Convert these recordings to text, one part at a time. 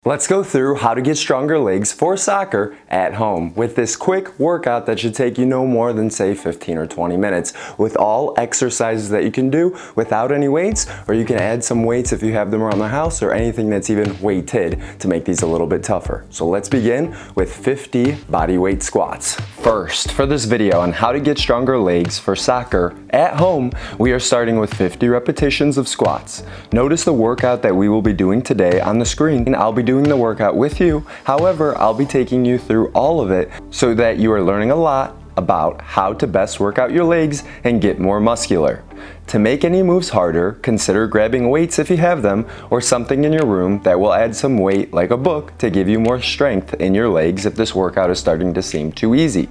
Let's go through how to get stronger legs for soccer at home with this quick workout that should take you no more than say 15 or 20 minutes with all exercises that you can do without any weights, or you can add some weights if you have them around the house or anything that's even weighted to make these a little bit tougher. So let's begin with 50 body weight squats. First, for this video on how to get stronger legs for soccer at home, we are starting with 50 repetitions of squats. Notice the workout that we will be doing today on the screen, and I'll be doing the workout with you. However, I'll be taking you through all of it so that you are learning a lot about how to best work out your legs and get more muscular. To make any moves harder, consider grabbing weights if you have them, or something in your room that will add some weight like a book to give you more strength in your legs if this workout is starting to seem too easy.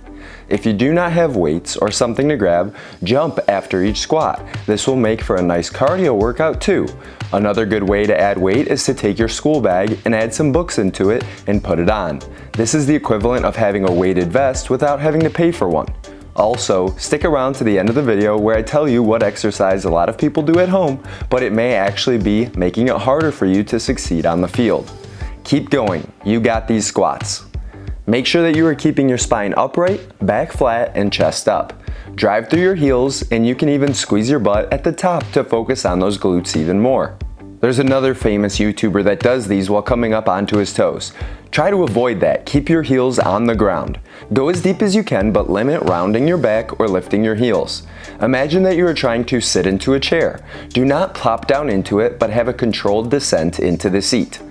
If you do not have weights or something to grab, jump after each squat. This will make for a nice cardio workout too. Another good way to add weight is to take your school bag and add some books into it and put it on. This is the equivalent of having a weighted vest without having to pay for one. Also, stick around to the end of the video where I tell you what exercise a lot of people do at home, but it may actually be making it harder for you to succeed on the field. Keep going, you got these squats. Make sure that you are keeping your spine upright, back flat, and chest up. Drive through your heels, and you can even squeeze your butt at the top to focus on those glutes even more. There's another famous YouTuber that does these while coming up onto his toes. Try to avoid that. Keep your heels on the ground. Go as deep as you can, but limit rounding your back or lifting your heels. Imagine that you are trying to sit into a chair. Do not plop down into it, but have a controlled descent into the seat.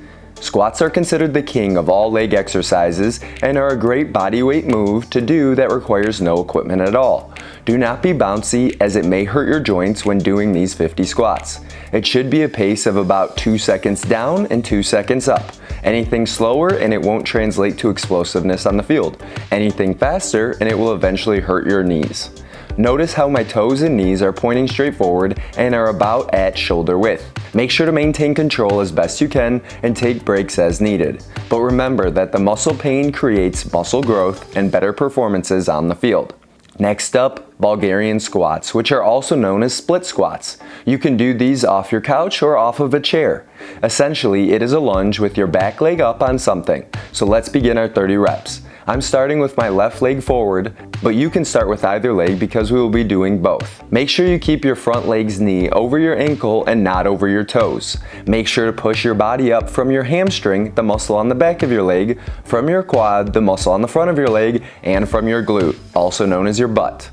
Squats are considered the king of all leg exercises and are a great body weight move to do that requires no equipment at all. Do not be bouncy, as it may hurt your joints when doing these 50 squats. It should be a pace of about 2 seconds down and 2 seconds up. Anything slower and it won't translate to explosiveness on the field. Anything faster and it will eventually hurt your knees. Notice how my toes and knees are pointing straight forward and are about at shoulder width. Make sure to maintain control as best you can and take breaks as needed. But remember that the muscle pain creates muscle growth and better performances on the field. Next up, Bulgarian squats, which are also known as split squats. You can do these off your couch or off of a chair. Essentially, it is a lunge with your back leg up on something. So let's begin our 30 reps. I'm starting with my left leg forward, but you can start with either leg because we will be doing both. Make sure you keep your front leg's knee over your ankle and not over your toes. Make sure to push your body up from your hamstring, the muscle on the back of your leg, from your quad, the muscle on the front of your leg, and from your glute, also known as your butt.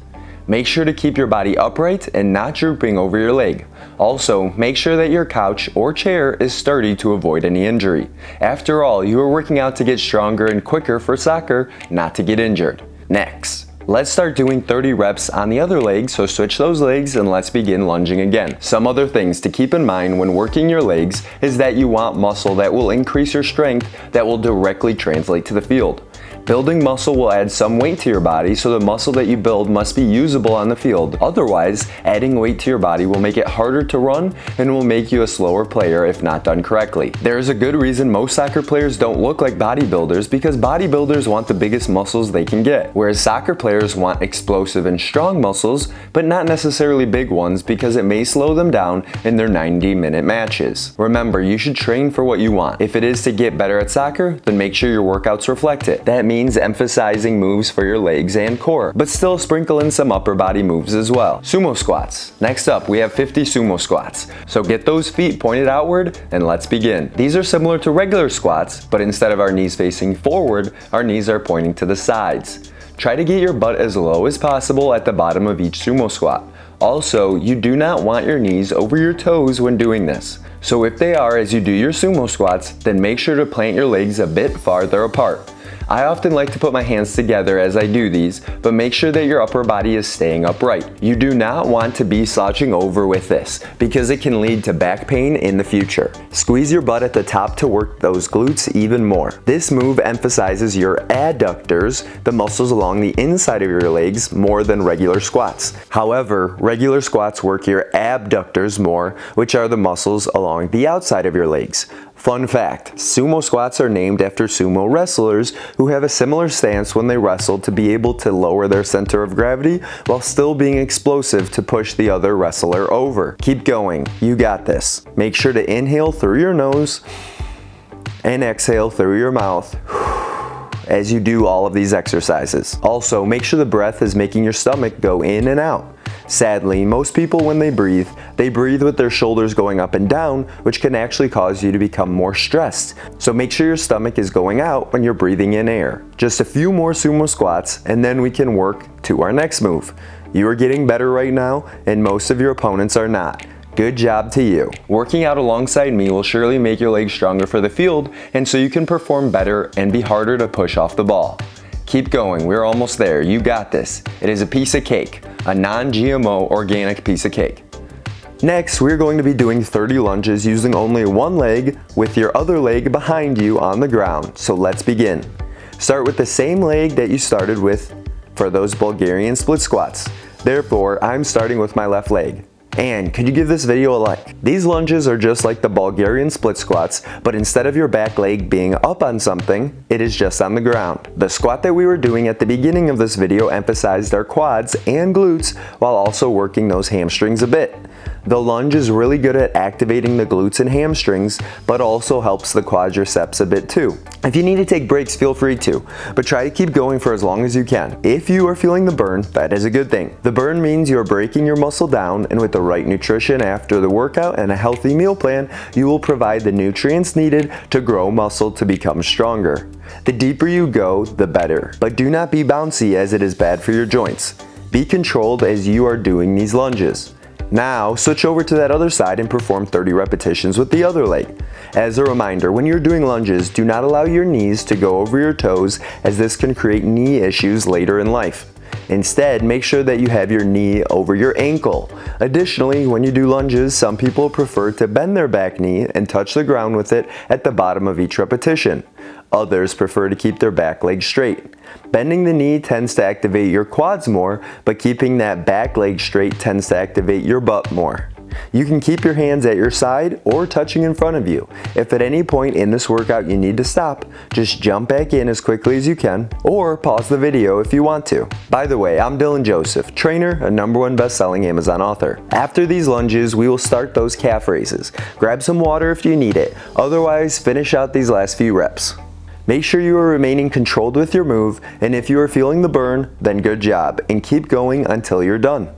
Make sure to keep your body upright and not drooping over your leg. Also, make sure that your couch or chair is sturdy to avoid any injury. After all, you are working out to get stronger and quicker for soccer, not to get injured. Next, let's start doing 30 reps on the other leg, so switch those legs and let's begin lunging again. Some other things to keep in mind when working your legs is that you want muscle that will increase your strength that will directly translate to the field. Building muscle will add some weight to your body, so the muscle that you build must be usable on the field. Otherwise, adding weight to your body will make it harder to run and will make you a slower player if not done correctly. There is a good reason most soccer players don't look like bodybuilders, because bodybuilders want the biggest muscles they can get, whereas soccer players want explosive and strong muscles, but not necessarily big ones, because it may slow them down in their 90-minute matches. Remember, you should train for what you want. If it is to get better at soccer, then make sure your workouts reflect it. That means emphasizing moves for your legs and core, but still sprinkle in some upper body moves as well. Sumo squats. Next up, we have 50 sumo squats. So get those feet pointed outward and let's begin. These are similar to regular squats, but instead of our knees facing forward, our knees are pointing to the sides. Try to get your butt as low as possible at the bottom of each sumo squat. Also, you do not want your knees over your toes when doing this. So if they are as you do your sumo squats, then make sure to plant your legs a bit farther apart. I often like to put my hands together as I do these, but make sure that your upper body is staying upright. You do not want to be slouching over with this, because it can lead to back pain in the future. Squeeze your butt at the top to work those glutes even more. This move emphasizes your adductors, the muscles along the inside of your legs, more than regular squats. However, regular squats work your abductors more, which are the muscles along the outside of your legs. Fun fact, sumo squats are named after sumo wrestlers who have a similar stance when they wrestle to be able to lower their center of gravity while still being explosive to push the other wrestler over. Keep going, you got this. Make sure to inhale through your nose and exhale through your mouth as you do all of these exercises. Also, make sure the breath is making your stomach go in and out. Sadly, most people when they breathe with their shoulders going up and down, which can actually cause you to become more stressed. So make sure your stomach is going out when you're breathing in air. Just a few more sumo squats and then we can work to our next move. You are getting better right now and most of your opponents are not. Good job to you. Working out alongside me will surely make your legs stronger for the field and so you can perform better and be harder to push off the ball. Keep going, we're almost there, you got this. It is a piece of cake, a non-GMO organic piece of cake. Next, we're going to be doing 30 lunges using only one leg with your other leg behind you on the ground. So let's begin. Start with the same leg that you started with for those Bulgarian split squats. Therefore, I'm starting with my left leg. And could you give this video a like? These lunges are just like the Bulgarian split squats, but instead of your back leg being up on something, it is just on the ground. The squat that we were doing at the beginning of this video emphasized our quads and glutes while also working those hamstrings a bit. The lunge is really good at activating the glutes and hamstrings, but also helps the quadriceps a bit too. If you need to take breaks, feel free to, but try to keep going for as long as you can. If you are feeling the burn, that is a good thing. The burn means you are breaking your muscle down, and with the right nutrition after the workout and a healthy meal plan, you will provide the nutrients needed to grow muscle to become stronger. The deeper you go, the better, but do not be bouncy as it is bad for your joints. Be controlled as you are doing these lunges. Now, switch over to that other side and perform 30 repetitions with the other leg. As a reminder, when you're doing lunges, do not allow your knees to go over your toes as this can create knee issues later in life. Instead, make sure that you have your knee over your ankle. Additionally, when you do lunges, some people prefer to bend their back knee and touch the ground with it at the bottom of each repetition. Others prefer to keep their back leg straight. Bending the knee tends to activate your quads more, but keeping that back leg straight tends to activate your butt more. You can keep your hands at your side or touching in front of you. If at any point in this workout you need to stop, just jump back in as quickly as you can, or pause the video if you want to. By the way, I'm Dylan Joseph, trainer, a #1 best-selling Amazon author. After these lunges, we will start those calf raises. Grab some water if you need it, otherwise finish out these last few reps. Make sure you are remaining controlled with your move, and if you are feeling the burn, then good job, and keep going until you're done.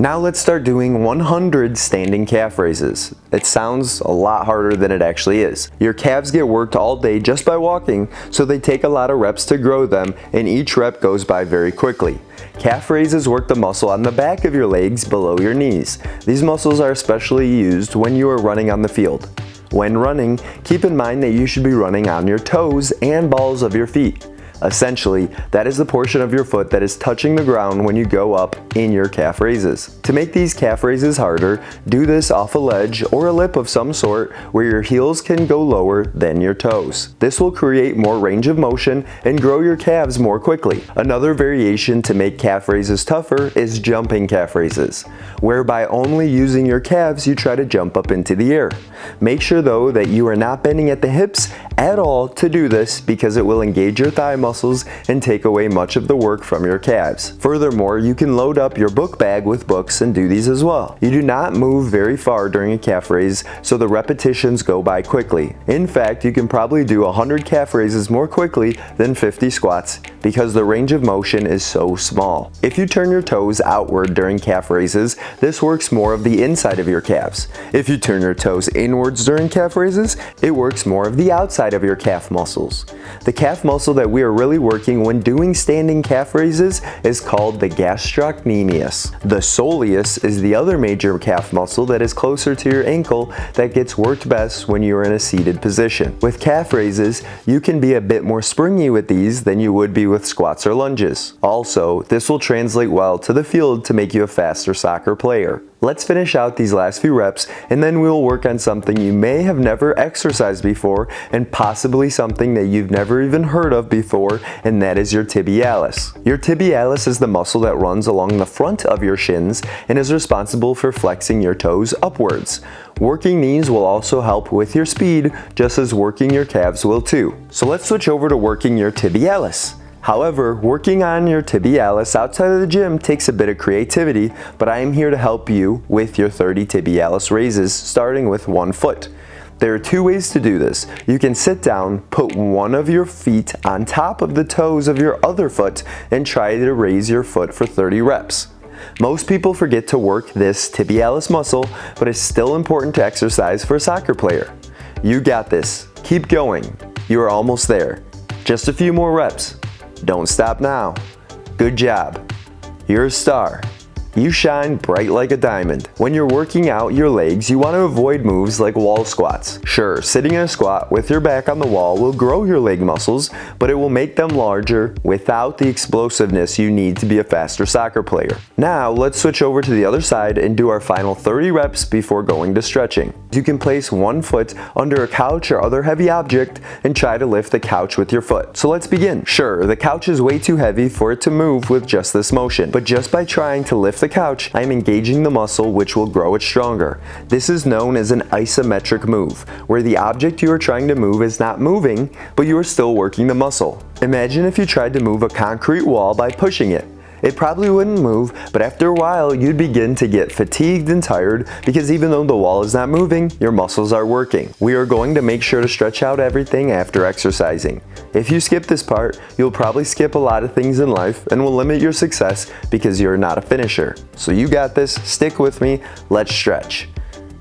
Now let's start doing 100 standing calf raises. It sounds a lot harder than it actually is. Your calves get worked all day just by walking, so they take a lot of reps to grow them, and each rep goes by very quickly. Calf raises work the muscle on the back of your legs below your knees. These muscles are especially used when you are running on the field. When running, keep in mind that you should be running on your toes and balls of your feet. Essentially, that is the portion of your foot that is touching the ground when you go up in your calf raises. To make these calf raises harder, do this off a ledge or a lip of some sort where your heels can go lower than your toes. This will create more range of motion and grow your calves more quickly. Another variation to make calf raises tougher is jumping calf raises, whereby only using your calves you try to jump up into the air. Make sure though that you are not bending at the hips at all to do this because it will engage your thigh muscles and take away much of the work from your calves. Furthermore, you can load up your book bag with books and do these as well. You do not move very far during a calf raise, so the repetitions go by quickly. In fact, you can probably do 100 calf raises more quickly than 50 squats because the range of motion is so small. If you turn your toes outward during calf raises, this works more of the inside of your calves. If you turn your toes inwards during calf raises, it works more of the outside of your calf muscles. The calf muscle that we are really working when doing standing calf raises is called the gastrocnemius. The soleus is the other major calf muscle that is closer to your ankle that gets worked best when you are in a seated position. With calf raises, you can be a bit more springy with these than you would be with squats or lunges. Also, this will translate well to the field to make you a faster soccer player. Let's finish out these last few reps and then we will work on something you may have never exercised before and possibly something that you've never even heard of before, and that is your tibialis. Your tibialis is the muscle that runs along the front of your shins and is responsible for flexing your toes upwards. Working these will also help with your speed, just as working your calves will too. So let's switch over to working your tibialis. However, working on your tibialis outside of the gym takes a bit of creativity, but I am here to help you with your 30 tibialis raises starting with one foot. There are two ways to do this. You can sit down, put one of your feet on top of the toes of your other foot, and try to raise your foot for 30 reps. Most people forget to work this tibialis muscle, but it's still important to exercise for a soccer player. You got this. Keep going. You are almost there. Just a few more reps. Don't stop now. Good job. You're a star. You shine bright like a diamond. When you're working out your legs, you want to avoid moves like wall squats. Sure, sitting in a squat with your back on the wall will grow your leg muscles, but it will make them larger without the explosiveness you need to be a faster soccer player. Now, let's switch over to the other side and do our final 30 reps before going to stretching. You can place one foot under a couch or other heavy object and try to lift the couch with your foot. So let's begin. Sure, the couch is way too heavy for it to move with just this motion, but just by trying to lift the couch, I am engaging the muscle which will grow it stronger. This is known as an isometric move, where the object you are trying to move is not moving, but you are still working the muscle. Imagine if you tried to move a concrete wall by pushing it. It probably wouldn't move, but after a while you'd begin to get fatigued and tired because even though the wall is not moving, your muscles are working. We are going to make sure to stretch out everything after exercising. If you skip this part, you'll probably skip a lot of things in life and will limit your success because you're not a finisher. So you got this, stick with me, let's stretch.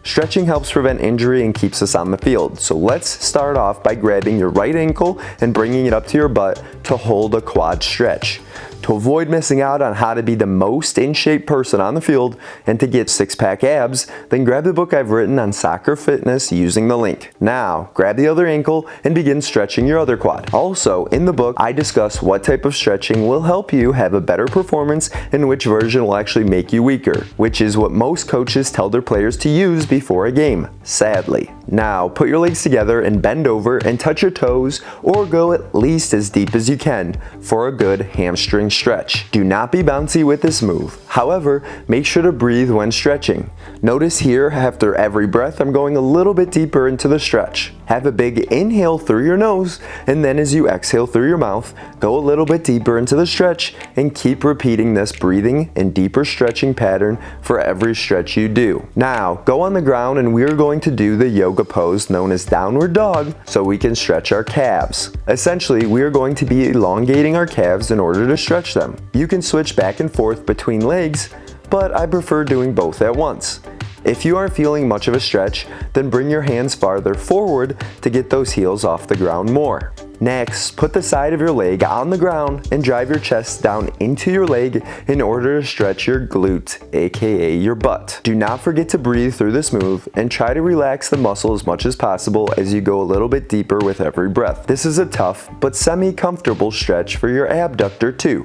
Stretching helps prevent injury and keeps us on the field. So let's start off by grabbing your right ankle and bringing it up to your butt to hold a quad stretch. To avoid missing out on how to be the most in shape person on the field and to get six-pack abs, then grab the book I've written on soccer fitness using the link. Now, grab the other ankle and begin stretching your other quad. Also, in the book, I discuss what type of stretching will help you have a better performance and which version will actually make you weaker, which is what most coaches tell their players to use before a game, sadly. Now, put your legs together and bend over and touch your toes or go at least as deep as you can for a good hamstring stretch. Do not be bouncy with this move. However, make sure to breathe when stretching. Notice here, after every breath, I'm going a little bit deeper into the stretch. Have a big inhale through your nose, and then as you exhale through your mouth, go a little bit deeper into the stretch and keep repeating this breathing and deeper stretching pattern for every stretch you do. Now, go on the ground and we are going to do the yoga pose known as downward dog so we can stretch our calves. Essentially, we are going to be elongating our calves in order to stretch them. You can switch back and forth between legs, but I prefer doing both at once. If you aren't feeling much of a stretch, then bring your hands farther forward to get those heels off the ground more. Next, put the side of your leg on the ground and drive your chest down into your leg in order to stretch your glute, aka your butt. Do not forget to breathe through this move and try to relax the muscle as much as possible as you go a little bit deeper with every breath. This is a tough but semi-comfortable stretch for your abductor too.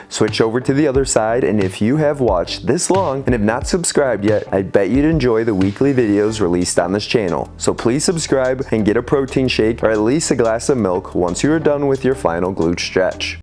Switch over to the other side, and if you have watched this long and have not subscribed yet, I bet you'd enjoy the weekly videos released on this channel. So please subscribe and get a protein shake or at least a glass of milk once you are done with your final glute stretch.